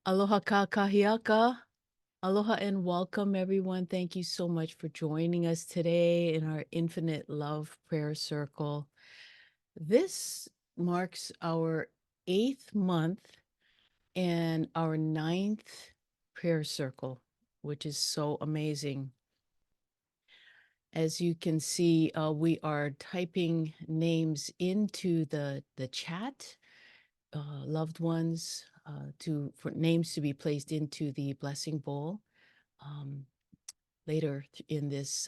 Aloha kakahiaka. Aloha and welcome, everyone. Thank you so much for joining us today in our Infinite Love Prayer Circle. This marks our 8th month and our 9th prayer circle, which is so amazing. As you can see, we are typing names into the chat, loved ones, for names to be placed into the blessing bowl. Later in this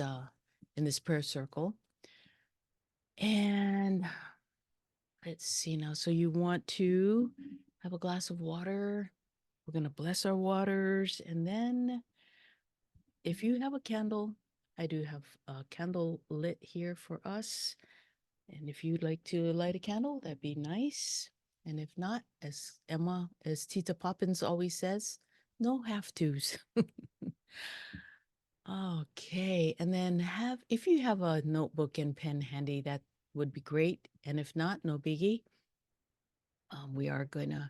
prayer circle. And let's see now. So you want to have a glass of water. We're going to bless our waters. And then if you have a candle, I do have a candle lit here for us. And if you'd like to light a candle, that'd be nice. And if not, as Tita Poppins always says, no have tos. Okay, and then if you have a notebook and pen handy, that would be great. And if not, no biggie. We are gonna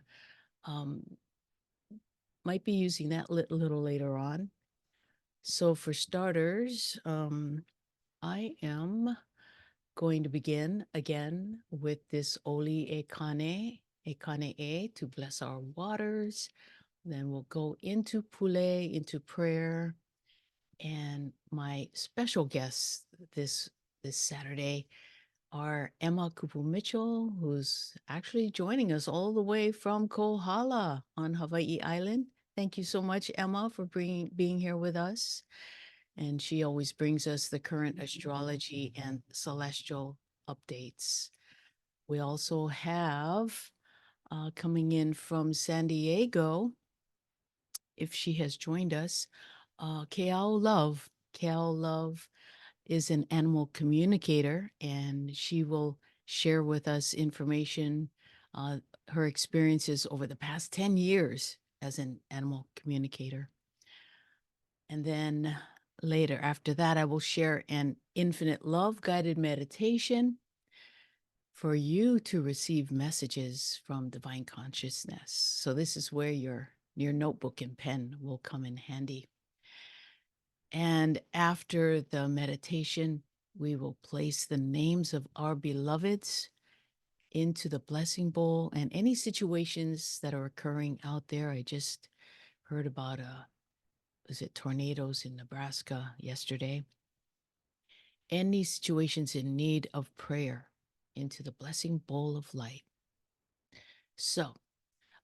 um, might be using that little later on. So for starters, I am going to begin again with this Oli Ekane E to bless our waters. Then we'll go into Pule, into prayer. And my special guests this Saturday are Emma Kupu Mitchell, who's actually joining us all the way from Kohala on Hawaii Island. Thank you so much, Emma, for being here with us. And she always brings us the current astrology and celestial updates. We also have coming in from San Diego, if she has joined us, Keao Love. Keao Love is an animal communicator, and she will share with us information, uh, her experiences over the past 10 years as an animal communicator. And then later, after that, I will share an infinite love guided meditation for you to receive messages from divine consciousness. So this is where your notebook and pen will come in handy. And after the meditation, we will place the names of our beloveds into the blessing bowl and any situations that are occurring out there. I just heard about was it tornadoes in Nebraska yesterday? Any situations in need of prayer into the blessing bowl of light. So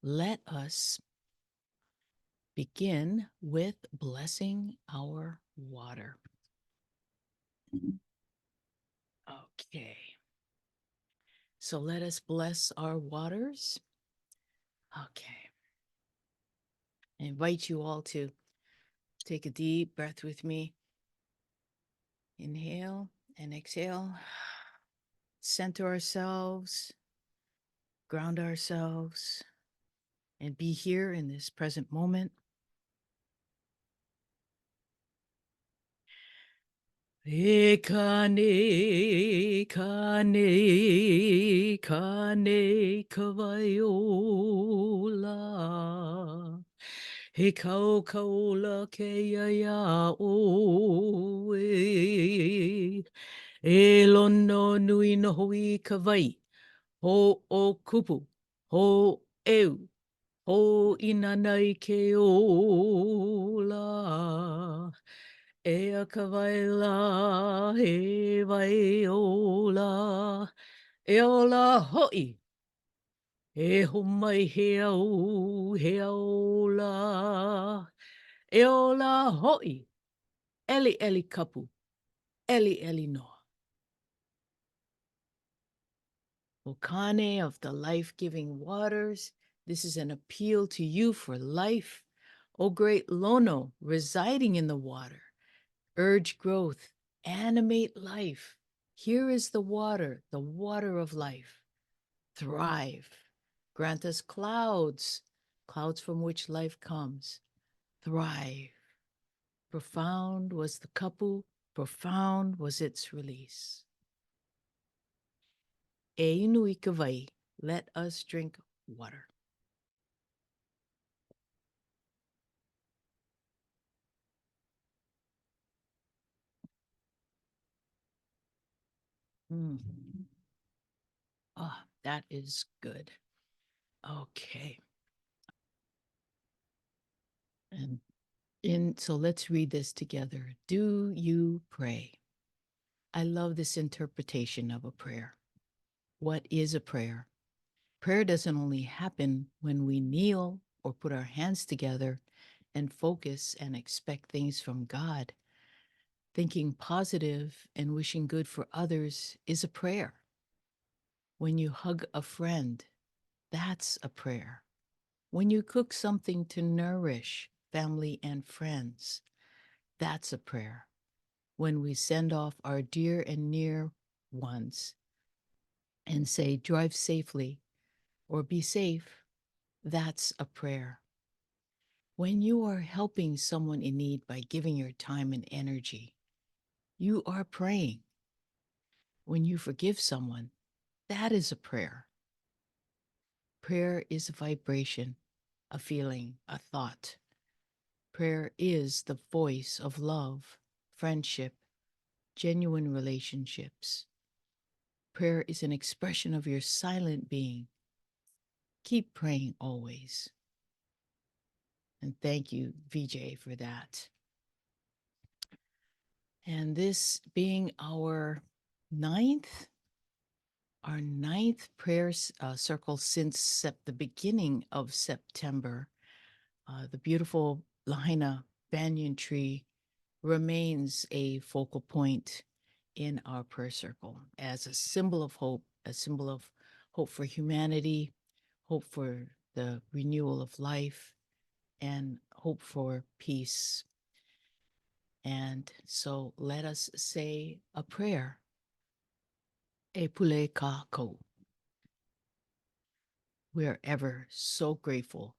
let us begin with blessing our water. Okay. So let us bless our waters. Okay. I invite you all to take a deep breath with me. Inhale and exhale. Center ourselves, ground ourselves, and be here in this present moment. Kane, kane, kane, kavaiola. He kau kaula ke ia o e. E lono nui no hui kawai. Ho o kupu. Ho eu. Ho inanai ke ola. E a kawaila, he vai ola, e ola hoi, e humai he ola, e ola hoi, eli eli kapu, eli eli noa. Okane of the life-giving waters, this is an appeal to you for life. O great Lono residing in the water, urge growth, animate life. Here is the water of life. Thrive. Grant us clouds, clouds from which life comes. Thrive. Profound was the kapu, profound was its release. E inui kawai, let us drink water. Mm. Oh, that is good. Okay. So let's read this together. Do you pray? I love this interpretation of a prayer. What is a prayer? Prayer doesn't only happen when we kneel or put our hands together and focus and expect things from God. Thinking positive and wishing good for others is a prayer. When you hug a friend, that's a prayer. When you cook something to nourish family and friends, that's a prayer. When we send off our dear and near ones and say, drive safely or be safe, that's a prayer. When you are helping someone in need by giving your time and energy, you are praying. When you forgive someone, that is a prayer. Prayer is a vibration, a feeling, a thought. Prayer is the voice of love, friendship, genuine relationships. Prayer is an expression of your silent being. Keep praying always. And thank you, VJ, for that. And this being ninth, our ninth prayer circle since the beginning of September, the beautiful Lahaina banyan tree remains a focal point in our prayer circle as a symbol of hope, a symbol of hope for humanity, hope for the renewal of life, and hope for peace. And so let us say a prayer. E pule ka ko. We are ever so grateful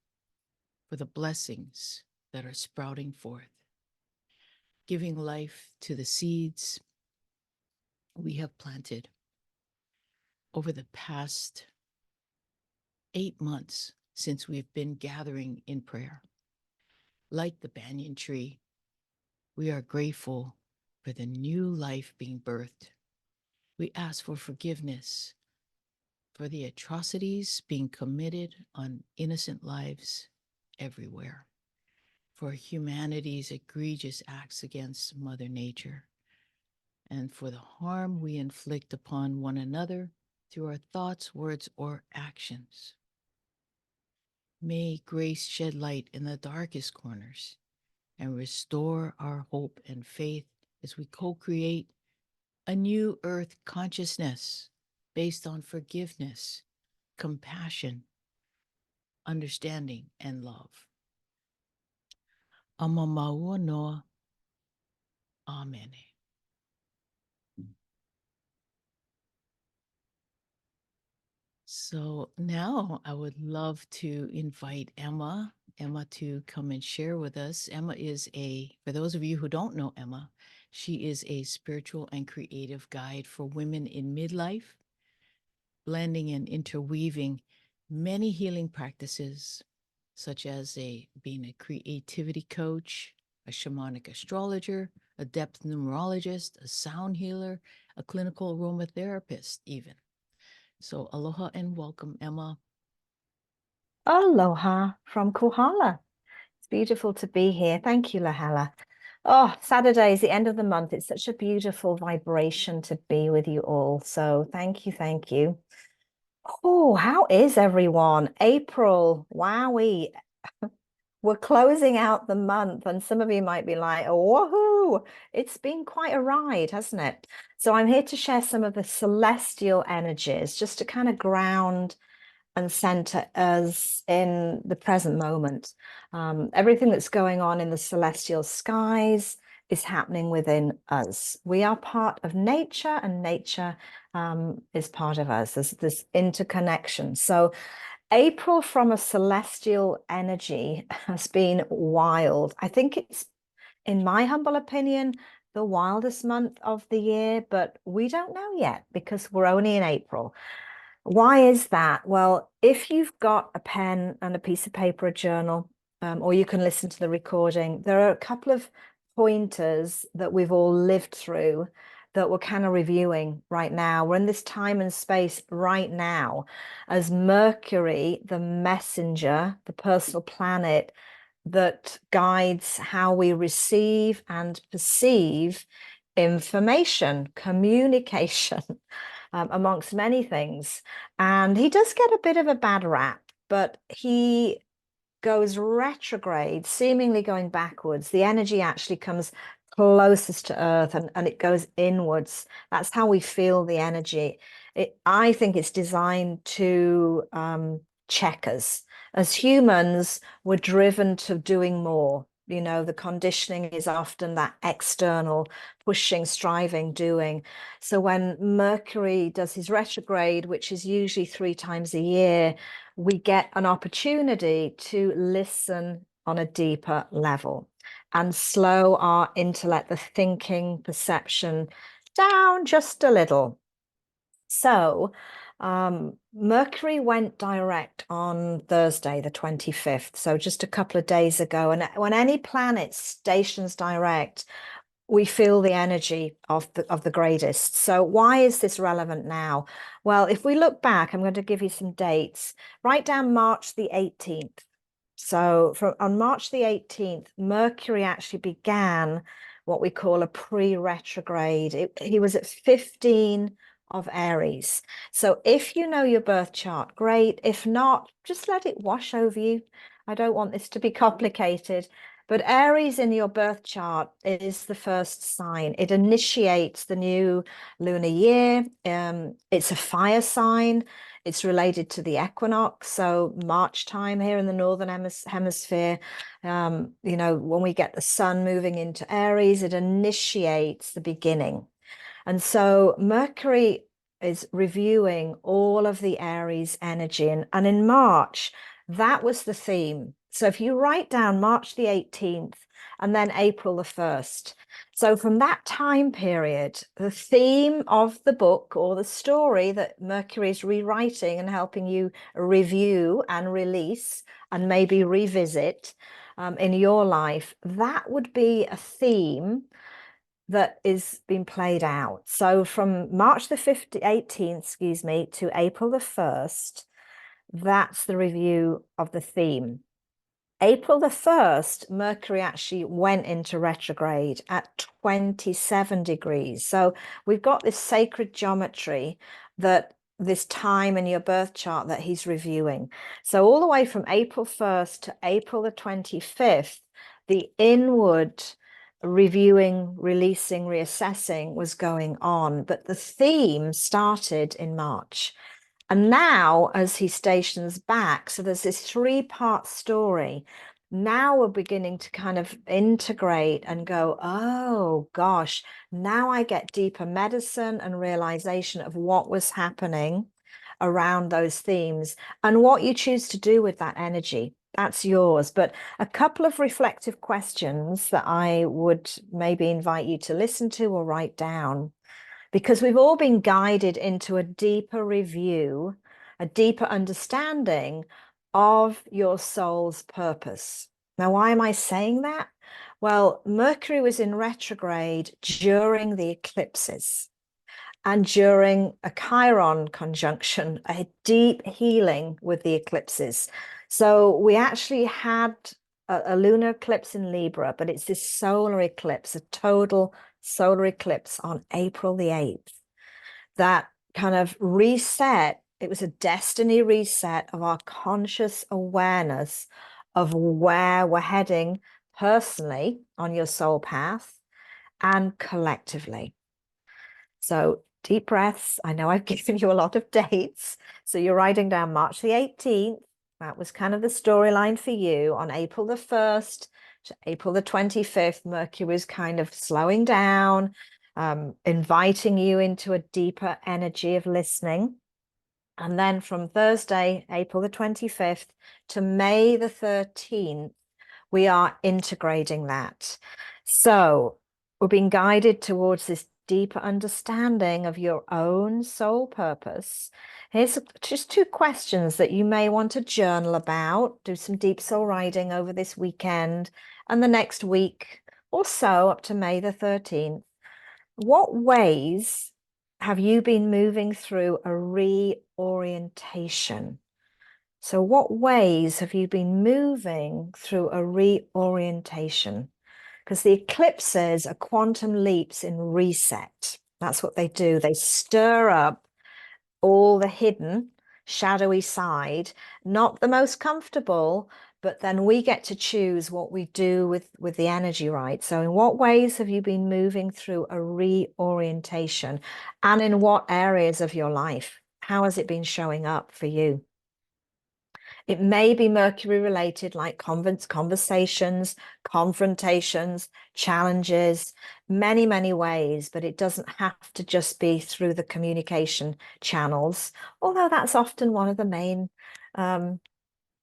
for the blessings that are sprouting forth, giving life to the seeds we have planted over the past 8 months since we've been gathering in prayer. Like the banyan tree, we are grateful for the new life being birthed. We ask for forgiveness for the atrocities being committed on innocent lives everywhere, for humanity's egregious acts against Mother Nature, and for the harm we inflict upon one another through our thoughts, words, or actions. May grace shed light in the darkest corners and restore our hope and faith as we co-create a new earth consciousness based on forgiveness, compassion, understanding, and love. Amamaua noa. Amen. So now I would love to invite Emma to come and share with us. Emma is for those of you who don't know Emma, she is a spiritual and creative guide for women in midlife, blending and interweaving many healing practices, such as being a creativity coach, a shamanic astrologer, a depth numerologist, a sound healer, a clinical aromatherapist, even. So aloha and welcome, Emma. Aloha from Kohala. It's beautiful to be here. Thank you, Lahela. Oh, Saturday is the end of the month. It's such a beautiful vibration to be with you all. So thank you, thank you. Oh, how is everyone? April, wowee. We're closing out the month, and some of you might be like, woohoo, it's been quite a ride, hasn't it? So I'm here to share some of the celestial energies just to kind of ground and center us in the present moment. Everything that's going on in the celestial skies is happening within us. We are part of nature, and nature is part of us. There's this interconnection. So April from a celestial energy has been wild. I think it's, in my humble opinion, the wildest month of the year, but we don't know yet because we're only in April. Why is that? Well, if you've got a pen and a piece of paper, a journal, or you can listen to the recording, there are a couple of pointers that we've all lived through that we're kind of reviewing right now. We're in this time and space right now as Mercury, the messenger, the personal planet that guides how we receive and perceive information, communication, amongst many things. And he does get a bit of a bad rap, but he goes retrograde, seemingly going backwards. The energy actually comes closest to Earth and it goes inwards. That's how we feel the energy. I think it's designed to check us. As humans, we're driven to doing more. You know, the conditioning is often that external pushing, striving, doing. So when Mercury does his retrograde, which is usually 3 times a year, we get an opportunity to listen on a deeper level and slow our intellect, the thinking, perception down just a little. So Mercury went direct on Thursday, the 25th, so just a couple of days ago. And when any planet stations direct, we feel the energy of the greatest. So why is this relevant now? Well, if we look back, I'm going to give you some dates. Write down March the 18th. So on March the 18th, Mercury actually began what we call a pre-retrograde. He was at 15 of Aries. So if you know your birth chart, great. If not, just let it wash over you. I don't want this to be complicated. But Aries in your birth chart is the first sign. It initiates the new lunar year. It's a fire sign. It's related to the equinox. So March time here in the Northern Hemisphere, you know, when we get the sun moving into Aries, it initiates the beginning. And so Mercury is reviewing all of the Aries energy. And in March, that was the theme. So if you write down March the 18th and then April the 1st. So from that time period, the theme of the book or the story that Mercury is rewriting and helping you review and release and maybe revisit in your life, that would be a theme that is being played out. So from March the 18th, excuse me, to April the 1st, that's the review of the theme. April the 1st, Mercury actually went into retrograde at 27 degrees. So we've got this sacred geometry that this time in your birth chart that he's reviewing. So all the way from April 1st to April the 25th, the inward reviewing, releasing, reassessing was going on, but the theme started in March. And now, as he stations back, so there's this 3-part story. Now we're beginning to kind of integrate and go, oh gosh, now I get deeper medicine and realization of what was happening around those themes and what you choose to do with that energy. That's yours. But a couple of reflective questions that I would maybe invite you to listen to or write down, because we've all been guided into a deeper review, a deeper understanding of your soul's purpose. Now, why am I saying that? Well, Mercury was in retrograde during the eclipses and during a Chiron conjunction, a deep healing with the eclipses. So we actually had a lunar eclipse in Libra, but it's this solar eclipse, a total solar eclipse on April the 8th, that kind of reset. It was a destiny reset of our conscious awareness of where we're heading personally on your soul path and collectively. So deep breaths. I know I've given you a lot of dates. So you're writing down March the 18th. That was kind of the storyline for you. On April the 1st to April the 25th, Mercury was kind of slowing down, inviting you into a deeper energy of listening. And then from Thursday, April the 25th to May the 13th, we are integrating that. So we're being guided towards this deeper understanding of your own soul purpose. Here's just 2 questions that you may want to journal about, do some deep soul writing over this weekend and the next week or so up to May the 13th. What ways have you been moving through a reorientation? So, what ways have you been moving through a reorientation? Because the eclipses are quantum leaps in reset. That's what they do. They stir up all the hidden, shadowy side, not the most comfortable, but then we get to choose what we do with the energy, right? So in what ways have you been moving through a reorientation, and in what areas of your life? How has it been showing up for you? It may be Mercury related, like conversations, confrontations, challenges, many, many ways, but it doesn't have to just be through the communication channels, although that's often one of the main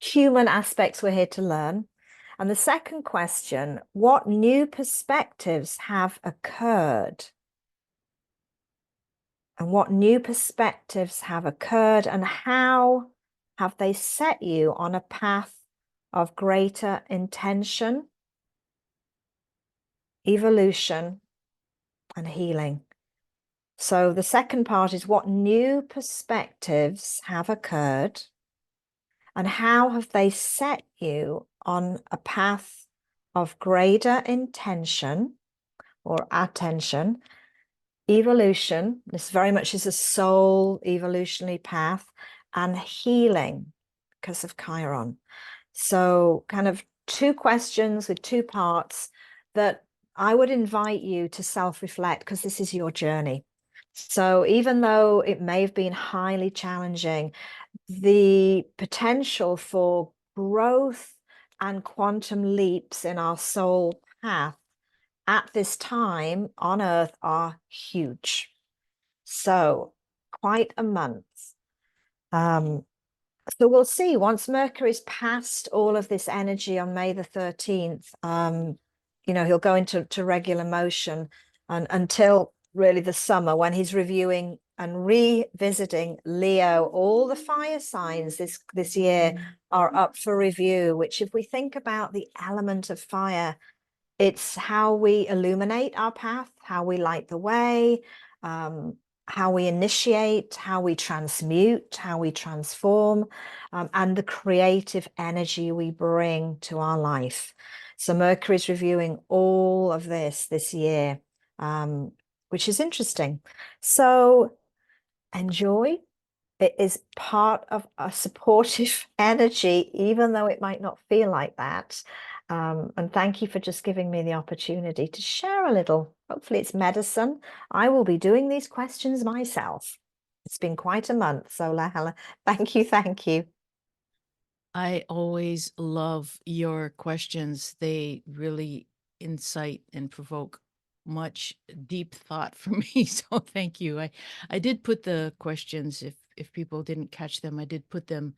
human aspects we're here to learn. And the second question, what new perspectives have occurred? And what new perspectives have occurred, and how have they set you on a path of greater intention, evolution, and healing? So the second part is, what new perspectives have occurred, and how have they set you on a path of greater intention or attention, evolution? This very much is a soul evolutionary path, and healing because of Chiron. So kind of two questions with two parts that I would invite you to self-reflect, because this is your journey. So even though it may have been highly challenging, the potential for growth and quantum leaps in our soul path at this time on Earth are huge. So quite a month. So we'll see once Mercury's past all of this energy on May the 13th, he'll go into regular motion, and until really the summer, when he's reviewing and revisiting Leo. All the fire signs this year are up for review, which, if we think about the element of fire, it's how we illuminate our path, how we light the way, how we initiate, how we transmute, how we transform, and the creative energy we bring to our life. So Mercury's reviewing all of this year, which is interesting. So enjoy. It is part of a supportive energy, even though it might not feel like that. And thank you for just giving me the opportunity to share a little. Hopefully it's medicine. I will be doing these questions myself. It's been quite a month. So Lahela, thank you. Thank you. I always love your questions. They really incite and provoke much deep thought for me. So thank you. I did put the questions, if people didn't catch them, I did put them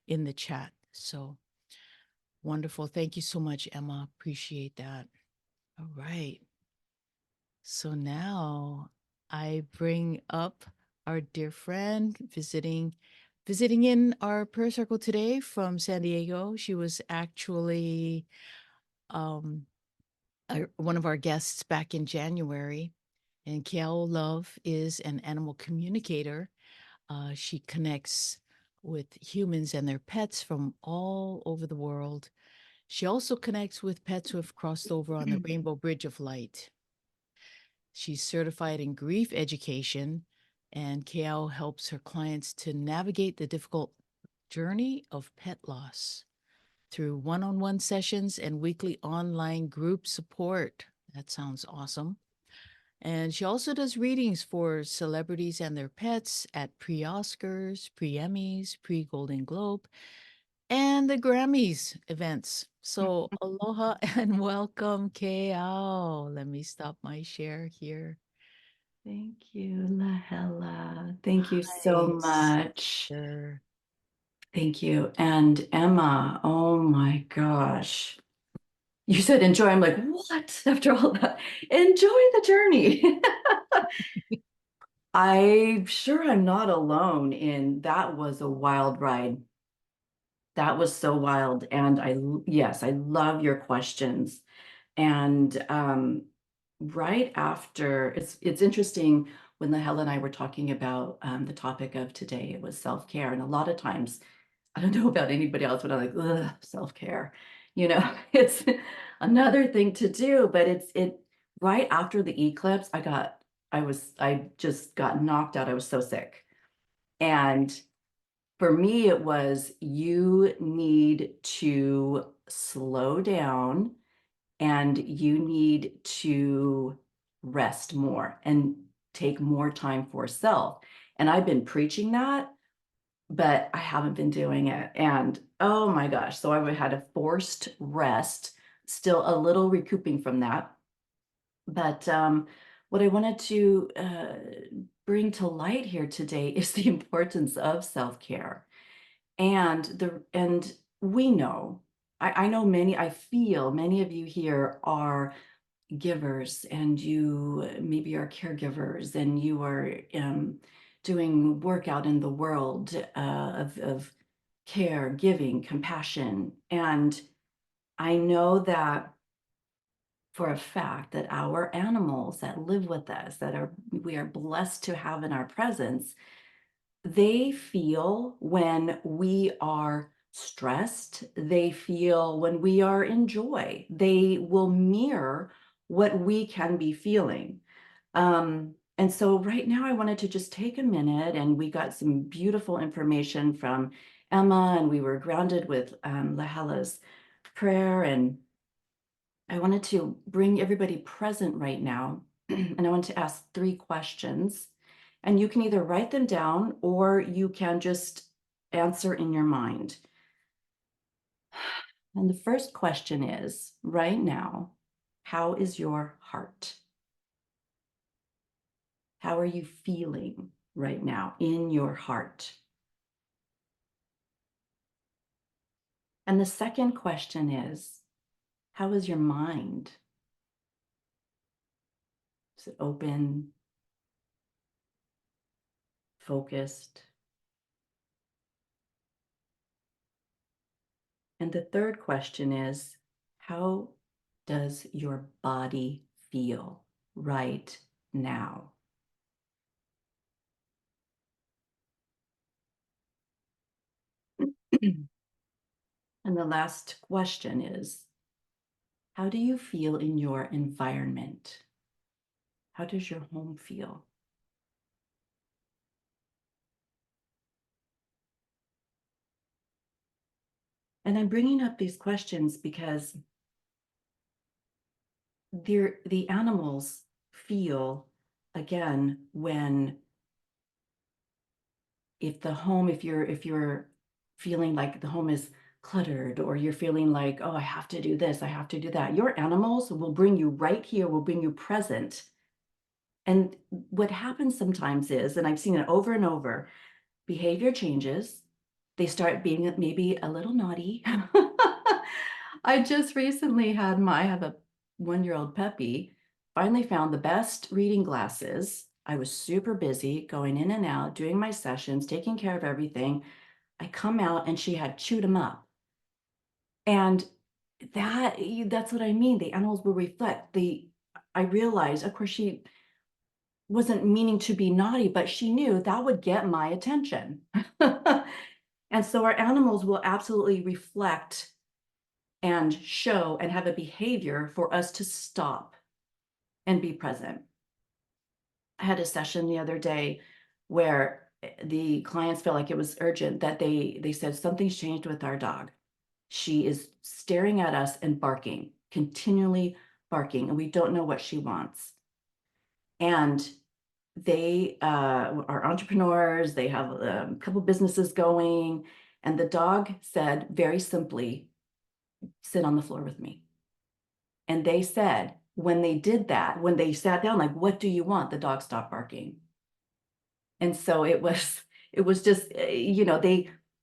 in the chat. So wonderful. Thank you so much, Emma. Appreciate that. All right. So now I bring up our dear friend visiting in our prayer circle today from San Diego. She was actually um, one of our guests back in January. And Keao Love is an animal communicator. She connects with humans and their pets from all over the world. She also connects with pets who have crossed over on the Rainbow Bridge of Light. She's certified in grief education, and Keao helps her clients to navigate the difficult journey of pet loss through one-on-one sessions and weekly online group support. That sounds awesome. And she also does readings for celebrities and their pets at pre-Oscars, pre-Emmys, pre-Golden Globe, and the Grammys events. So aloha and welcome, Keao. Let me stop my share here. Thank you, Lahela. Thank you so Hi, much. sister. Thank you. And Emma, oh my gosh. You said enjoy. I'm like, what? After all that, enjoy the journey. I'm sure I'm not alone in that was a wild ride. That was so wild. And yes, I love your questions. And right after, it's interesting when Lahela and I were talking about the topic of today, it was self-care. And a lot of times, I don't know about anybody else, but I'm like, ugh, self-care. It's another thing to do, but it right after the eclipse, I just got knocked out. I was so sick. And for me, it was, you need to slow down and you need to rest more and take more time for self. And I've been preaching that, but I haven't been doing it. And oh my gosh, so I had a forced rest, still a little recouping from that. But what I wanted to bring to light here today is the importance of self-care. And we know, I feel many of you here are givers, and you maybe are caregivers, and you are doing work out in the world of care, giving, compassion. And I know that for a fact that our animals that live with us, we are blessed to have in our presence, they feel when we are stressed, they feel when we are in joy, they will mirror what we can be feeling. And so right now I wanted to just take a minute, and we got some beautiful information from Emma, and we were grounded with Lahela's prayer. And I wanted to bring everybody present right now. And I want to ask 3 questions. And you can either write them down or you can just answer in your mind. And the first question is, right now, how is your heart? How are you feeling right now in your heart? And the second question is, how is your mind? Is it open, focused? And the third question is, how does your body feel right now? And the last question is, how do you feel in your environment? How does your home feel? And I'm bringing up these questions because the animals feel, again, when, if you're feeling like the home is cluttered, or you're feeling like, oh, I have to do this, I have to do that, your animals will bring you right here, will bring you present. And what happens sometimes is, and I've seen it over and over, behavior changes. They start being maybe a little naughty. I just recently I have a 1-year-old puppy, finally found the best reading glasses. I was super busy going in and out, doing my sessions, taking care of everything. I come out and she had chewed them up. And that's what I mean. The animals will reflect. I realized, of course, she wasn't meaning to be naughty, but she knew that would get my attention. And so our animals will absolutely reflect and show and have a behavior for us to stop and be present. I had a session the other day where the clients felt like it was urgent, that they said something's changed with our dog. She is staring at us and barking, continually barking, and we don't know what she wants. And they are entrepreneurs. They have a couple businesses going. And the dog said very simply, sit on the floor with me. And they said, when they did that, when they sat down, like, what do you want? The dog stopped barking. And so it was just,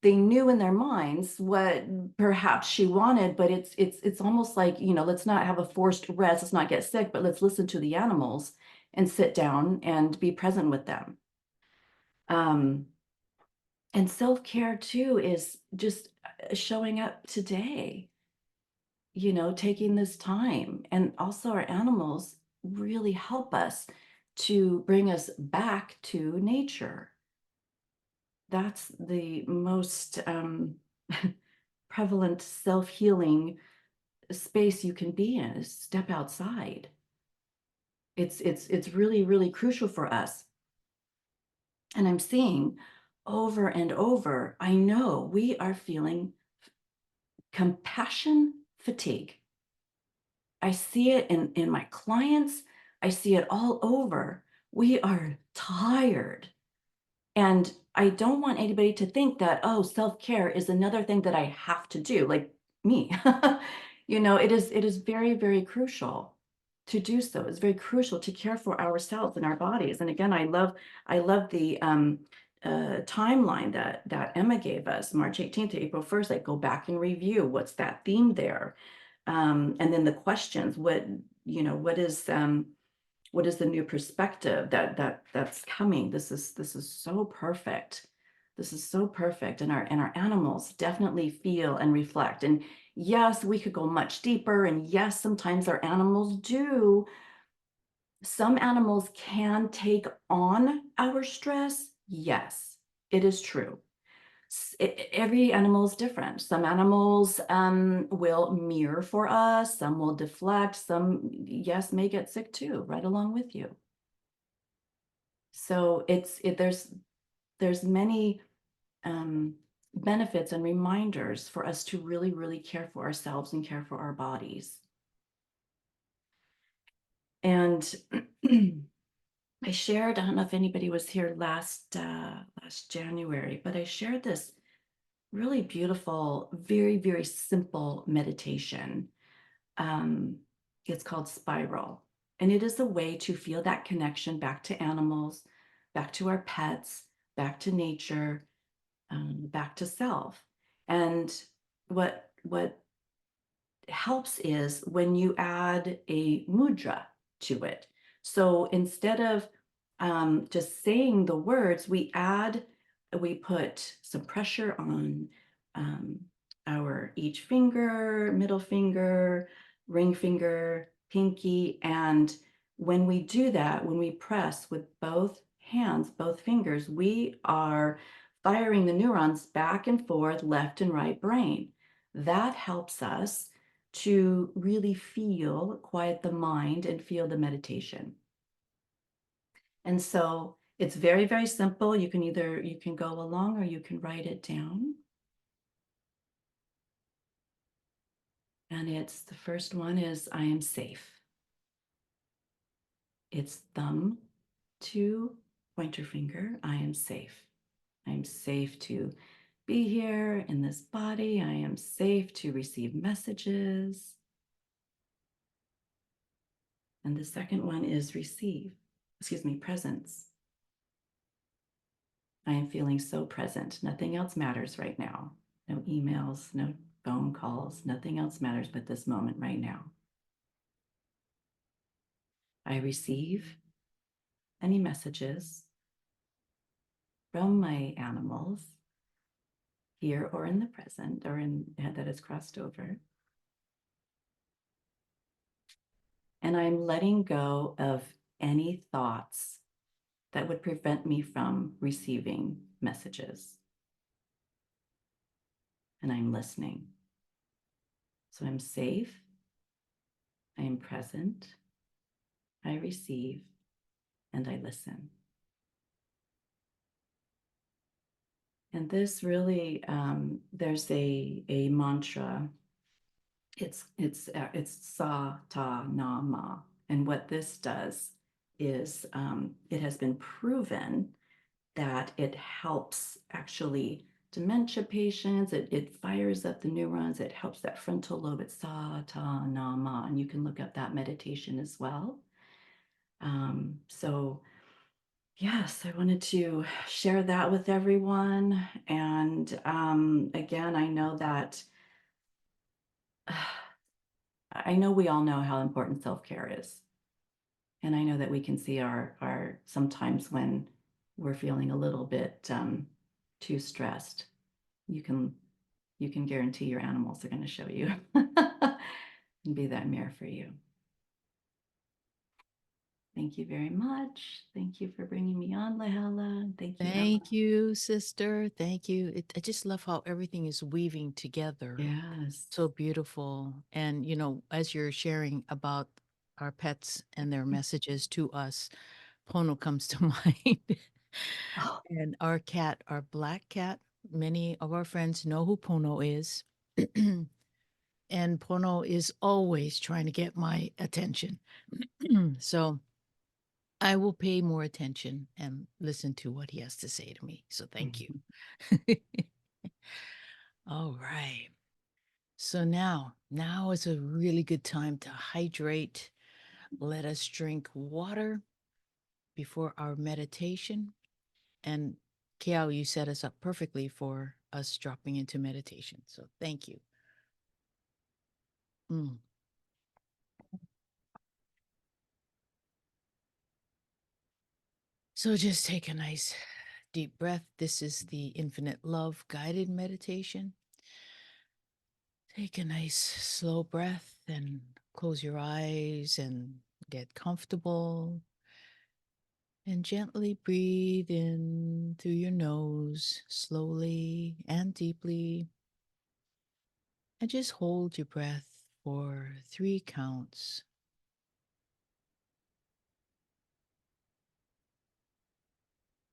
they knew in their minds what perhaps she wanted, but it's almost like, let's not have a forced rest, let's not get sick, but let's listen to the animals and sit down and be present with them. And self-care too is just showing up today, taking this time. And also our animals, really help us to bring us back to nature. That's the most prevalent self-healing space you can be in, is step outside. It's really, really crucial for us. And I'm seeing over and over, I know we are feeling compassion fatigue. I see it in my clients. I see it all over. We are tired. And I don't want anybody to think that, oh, self-care is another thing that I have to do, like me. You know, it is very, very crucial to do so. It's very crucial to care for ourselves and our bodies. And again, I love the timeline that Emma gave us, March 18th to April 1st. Like, go back and review what's that theme there. And then the questions, what is the new perspective that's coming? This is so perfect. This is so perfect. And our animals definitely feel and reflect. And yes, we could go much deeper. And yes, sometimes our animals do. Some animals can take on our stress. Yes, it is true. Every animal is different. Some animals will mirror for us, some will deflect, some, yes, may get sick too, right along with you. So there's many benefits and reminders for us to really, really care for ourselves and care for our bodies. And I shared, I don't know if anybody was here last January, but I shared this really beautiful, very, very simple meditation. It's called Spiral. And it is a way to feel that connection back to animals, back to our pets, back to nature, back to self. And what helps is when you add a mudra to it. So instead of just saying the words, we put some pressure on our each finger, middle finger, ring finger, pinky. And when we do that, when we press with both hands, both fingers, we are firing the neurons back and forth, left and right brain. That helps us to really feel, quiet the mind and feel the meditation. And so it's very, very simple. You can go along or you can write it down. And the first one is, I am safe. It's thumb to pointer finger. I am safe. I am safe to be here in this body. I am safe to receive messages. And the second one is presence. I am feeling so present. Nothing else matters right now. No emails, no phone calls, nothing else matters but this moment right now. I receive any messages from my animals here or in the present or that has crossed over. And I'm letting go of any thoughts that would prevent me from receiving messages. And I'm listening. So I'm safe. I am present. I receive and I listen. And this really, there's a mantra. It's sa ta na ma. And what this does is it has been proven that it helps actually dementia patients. It fires up the neurons. It helps that frontal lobe. It's sa ta na ma. And you can look up that meditation as well. So yes, I wanted to share that with everyone. And again, I know that I know we all know how important self-care is. And I know that we can see our sometimes when we're feeling a little bit too stressed, you can guarantee your animals are going to show you and be that mirror for you. Thank you very much. Thank you for bringing me on, Lahela. Thank you, Ella. Thank you, sister. Thank you. I just love how everything is weaving together. Yes. So beautiful. And, you know, as you're sharing about our pets and their messages to us, Pono comes to mind. Oh, And our cat, our black cat, many of our friends know who Pono is. And Pono is always trying to get my attention. So I will pay more attention and listen to what he has to say to me. So thank you. All right. So now is a really good time to hydrate. Let us drink water before our meditation. And Keao, you set us up perfectly for us dropping into meditation. So thank you. Mm. So just take a nice deep breath. This is the Infinite Love guided meditation. Take a nice slow breath and close your eyes and get comfortable. And gently breathe in through your nose, slowly and deeply. And just hold your breath for 3 counts.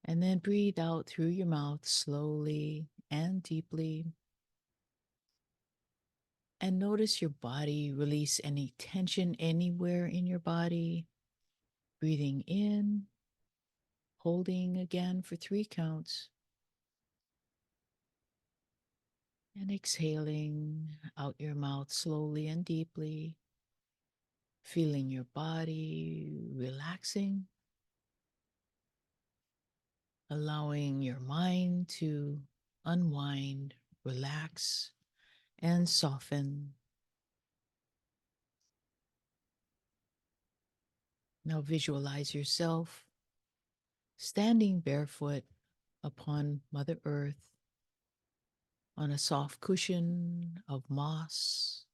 And then breathe out through your mouth slowly and deeply. And notice your body release any tension anywhere in your body. Breathing in, holding again for 3 counts. And exhaling out your mouth slowly and deeply. Feeling your body relaxing. Allowing your mind to unwind, relax, and soften. Now visualize yourself standing barefoot upon Mother Earth on a soft cushion of moss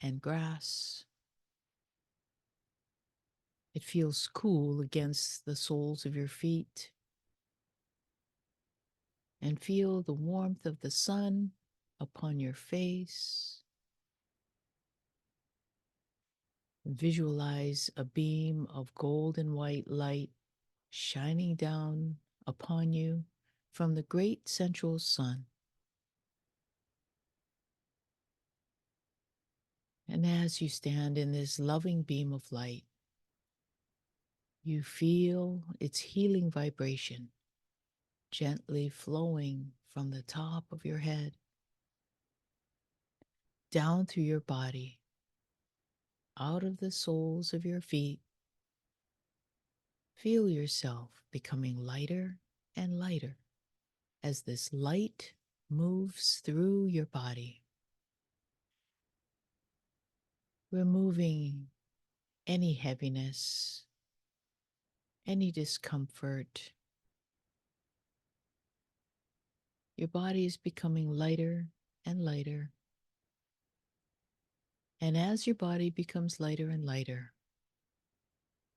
and grass. It feels cool against the soles of your feet. And feel the warmth of the sun upon your face. Visualize a beam of golden white light shining down upon you from the great central sun. And as you stand in this loving beam of light, you feel its healing vibration gently flowing from the top of your head down through your body, out of the soles of your feet. Feel yourself becoming lighter and lighter as this light moves through your body, removing any heaviness, any discomfort. Your body is becoming lighter and lighter. And as your body becomes lighter and lighter,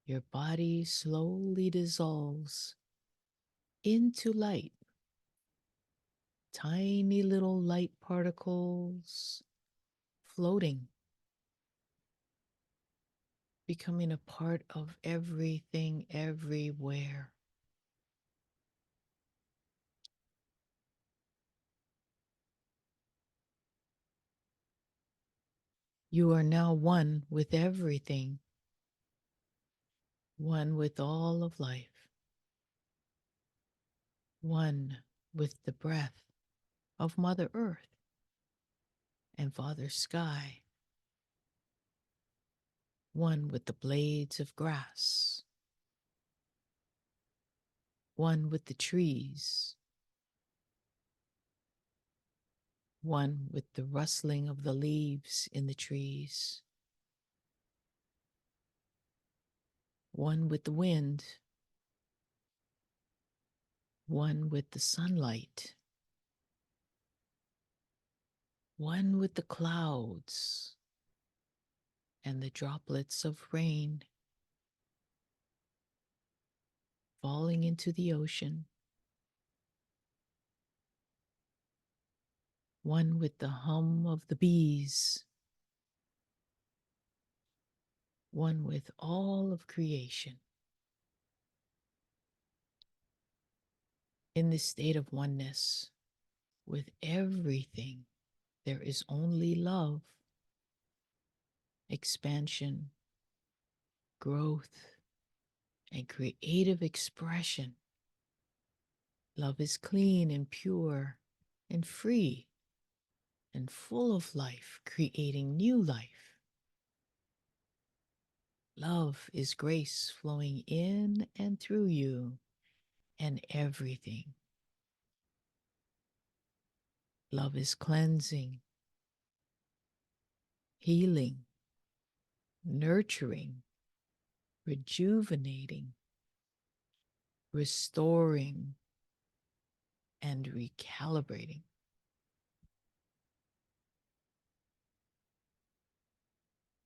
your body slowly dissolves into light. Tiny little light particles floating, becoming a part of everything, everywhere. You are now one with everything, one with all of life, one with the breath of Mother Earth and Father Sky, one with the blades of grass, one with the trees, one with the rustling of the leaves in the trees, one with the wind, one with the sunlight, one with the clouds and the droplets of rain, falling into the ocean, one with the hum of the bees, one with all of creation. In this state of oneness with everything, there is only love, expansion, growth, and creative expression. Love is clean and pure and free and full of life, creating new life. Love is grace flowing in and through you and everything. Love is cleansing, healing, nurturing, rejuvenating, restoring, and recalibrating.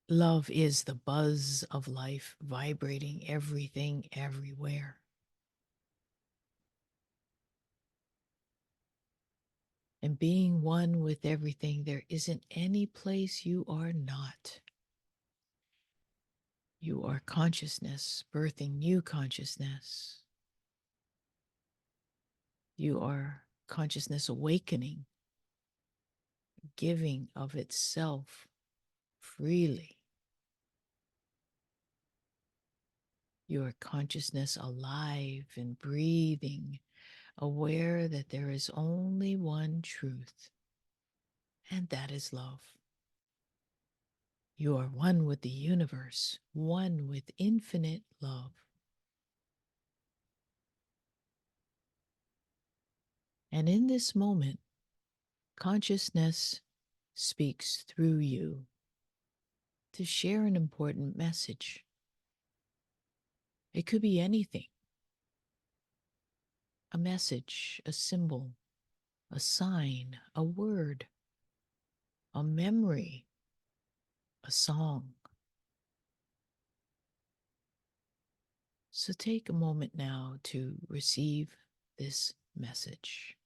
Love is the buzz of life vibrating everything everywhere. And being one with everything, there isn't any place you are not. You are consciousness, birthing new consciousness. You are consciousness awakening, giving of itself freely. You are consciousness alive and breathing, aware that there is only one truth, and that is love. You are one with the universe, one with infinite love. And in this moment, consciousness speaks through you to share an important message. It could be anything. A message, a symbol, a sign, a word, a memory, a song. So take a moment now to receive this message.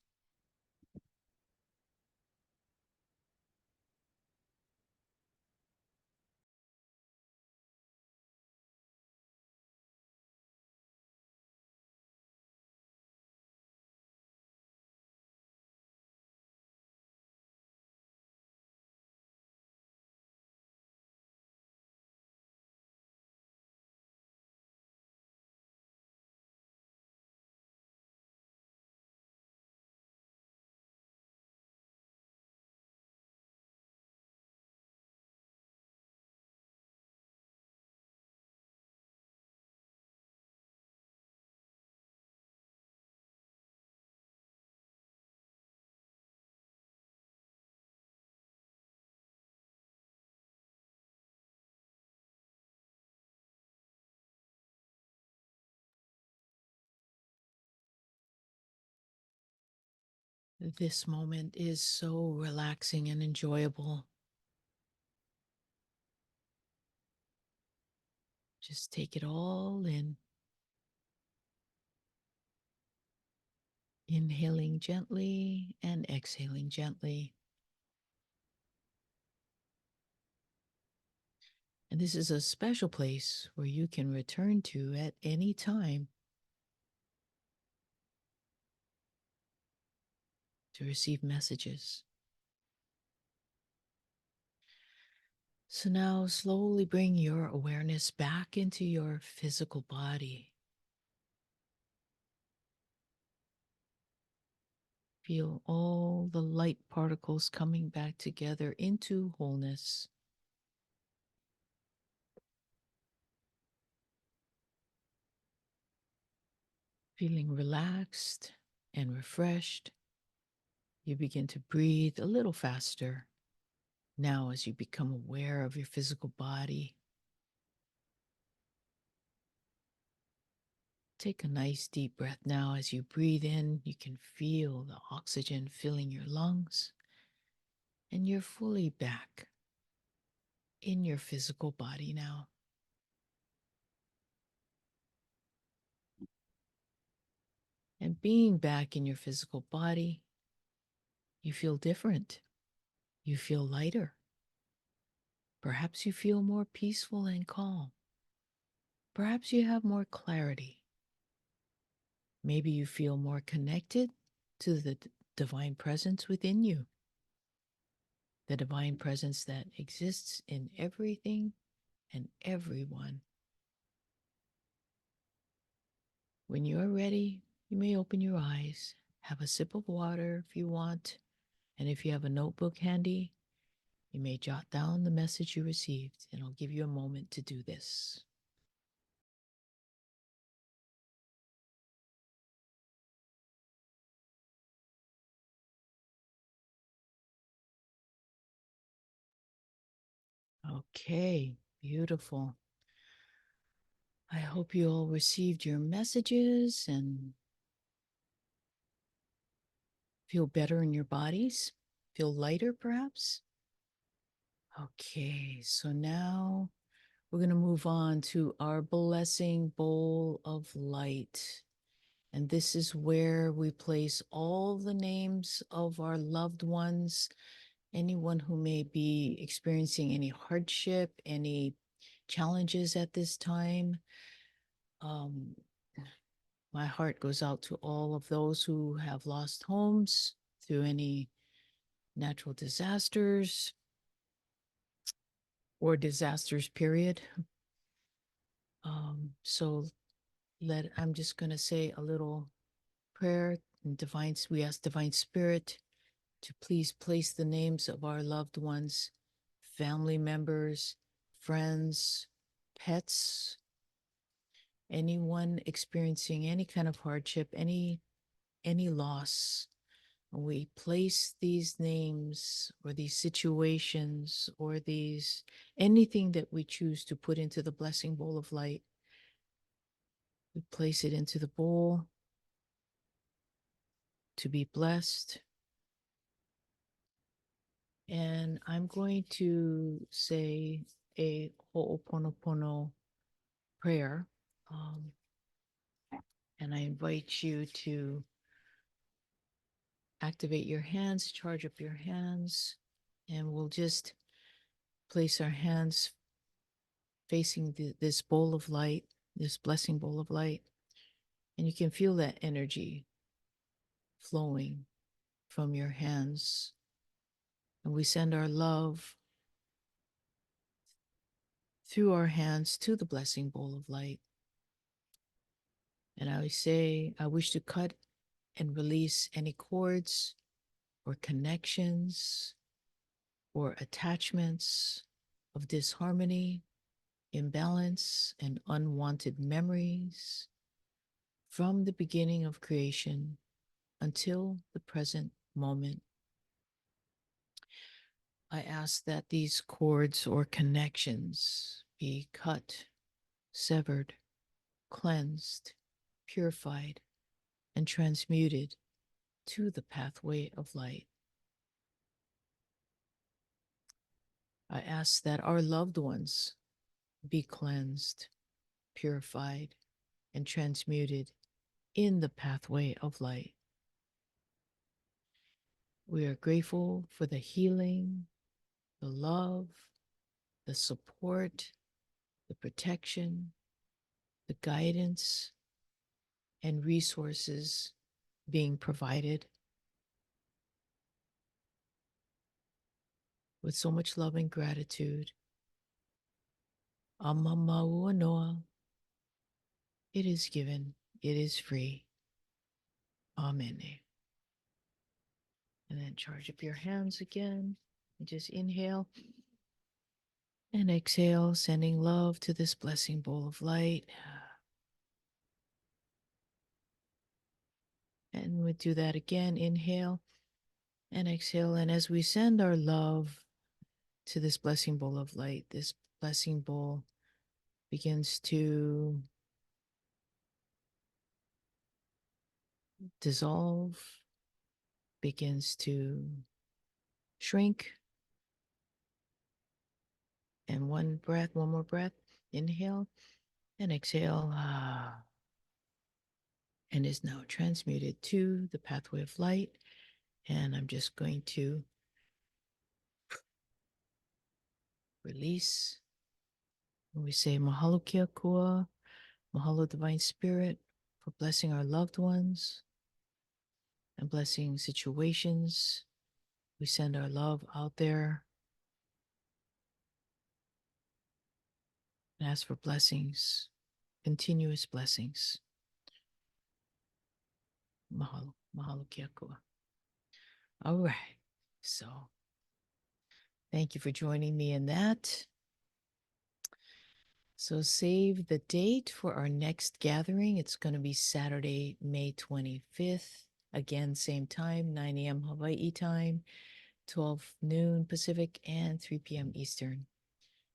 This moment is so relaxing and enjoyable. Just take it all in. Inhaling gently and exhaling gently. And this is a special place where you can return to at any time to receive messages. So now slowly bring your awareness back into your physical body. Feel all the light particles coming back together into wholeness. Feeling relaxed and refreshed, you begin to breathe a little faster. Now, as you become aware of your physical body, take a nice deep breath now. As you breathe in, you can feel the oxygen filling your lungs, and you're fully back in your physical body now. And being back in your physical body, you feel different. You feel lighter. Perhaps you feel more peaceful and calm. Perhaps you have more clarity. Maybe you feel more connected to the divine presence within you, the divine presence that exists in everything and everyone. When you're ready, you may open your eyes, have a sip of water if you want, and if you have a notebook handy, you may jot down the message you received, and I'll give you a moment to do this. Okay, beautiful. I hope you all received your messages and feel better in your bodies, feel lighter perhaps. Okay, so now we're going to move on to our blessing bowl of light. And this is where we place all the names of our loved ones, anyone who may be experiencing any hardship, any challenges at this time. Um, my heart goes out to all of those who have lost homes through any natural disasters or disasters, period. So I'm just going to say a little prayer and we ask divine spirit to please place the names of our loved ones, family members, friends, pets, anyone experiencing any kind of hardship, any loss. We place these names or these situations or these anything that we choose to put into the blessing bowl of light. We place it into the bowl to be blessed. And I'm going to say a Ho'oponopono prayer. And I invite you to activate your hands, charge up your hands, and we'll just place our hands facing this bowl of light, this blessing bowl of light. And you can feel that energy flowing from your hands. And we send our love through our hands to the blessing bowl of light. And I say, I wish to cut and release any cords or connections or attachments of disharmony, imbalance, and unwanted memories from the beginning of creation until the present moment. I ask that these cords or connections be cut, severed, cleansed, purified, and transmuted to the pathway of light. I ask that our loved ones be cleansed, purified, and transmuted in the pathway of light. We are grateful for the healing, the love, the support, the protection, the guidance, and resources being provided with so much love and gratitude. Amamaua noa. It is given, it is free. Amen. And then charge up your hands again and just inhale and exhale, sending love to this blessing bowl of light. And we do that again. Inhale and exhale. And as we send our love to this blessing bowl of light, this blessing bowl begins to dissolve, begins to shrink. And one more breath. Inhale and exhale. and is now transmuted to the pathway of light. And I'm just going to release. When we say Mahalo Kia Kua, Mahalo Divine Spirit, for blessing our loved ones and blessing situations. We send our love out there and ask for blessings, continuous blessings. Mahalo, Mahalo Kia Kua. All right. So thank you for joining me in that. So save the date for our next gathering. It's going to be Saturday, May 25th. Again, same time, 9 a.m. Hawaii time, 12 noon Pacific, and 3 p.m. Eastern.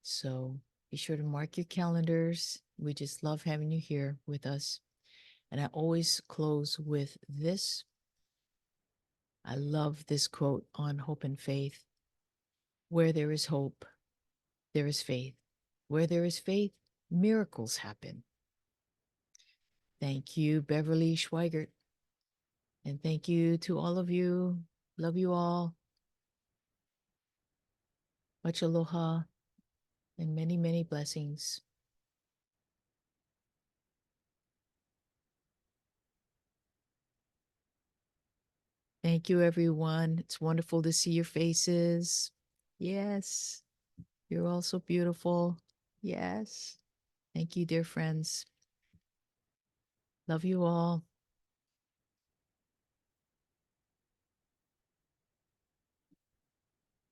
So be sure to mark your calendars. We just love having you here with us. And I always close with this. I love this quote on Hope and Faith. Where there is hope, there is faith. Where there is faith, miracles happen. Thank you, Beverly Schweigert. And thank you to all of you. Love you all. Much aloha and many, many blessings. Thank you, everyone. It's wonderful to see your faces. Yes, you're all so beautiful. Yes. Thank you, dear friends. Love you all.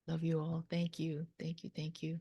Love you all. Thank you. Thank you. Thank you.